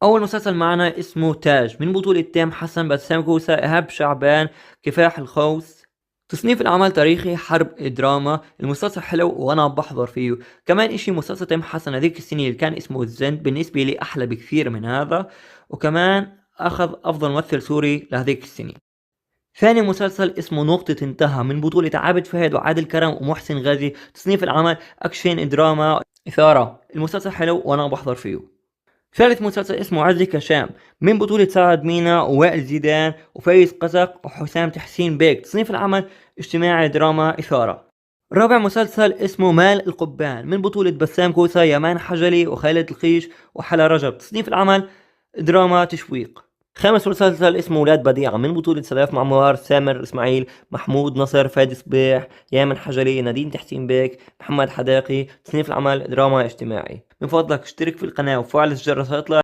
أول مسلسل معنا اسمه تاج من بطولة تيم حسن، بسام كوسة، إيهاب شعبان، كفاح الخوص. تصنيف العمل تاريخي، حرب، دراما. المسلسل حلو وأنا بحضر فيه. كمان إشي مسلسل تيم حسن هذيك السنة اللي كان اسمه الزند بالنسبة لي أحلى بكثير من هذا، وكمان أخذ أفضل ممثل سوري لهذيك السنة. ثاني مسلسل اسمه نقطة انتهى من بطولة عابد فهد وعادل كرم ومحسن غازي. تصنيف العمل أكشن، دراما، إثارة. المسلسل حلو وأنا بحضر فيه. ثالث مسلسل اسمه عزة كشام من بطولة سعد مينا ووائل زيدان وفايز قزق وحسام تحسين بيك. تصنيف العمل اجتماعي، دراما، إثارة. رابع مسلسل اسمه مال القبان من بطولة بسام كوسة، يمان حجلي، وخالد الخيش، وحلا رجب. تصنيف العمل دراما، تشويق. خامس مسلسل اسمه ولاد بديعة من بطولة سلاف معمار، سامر اسماعيل، محمود نصر، فادي صبيح، يامن حجري، نادين تحسين بيك، محمد حداقي. تصنيف العمل دراما اجتماعي. من فضلك اشترك في القناة وفعل الجرس ليطلع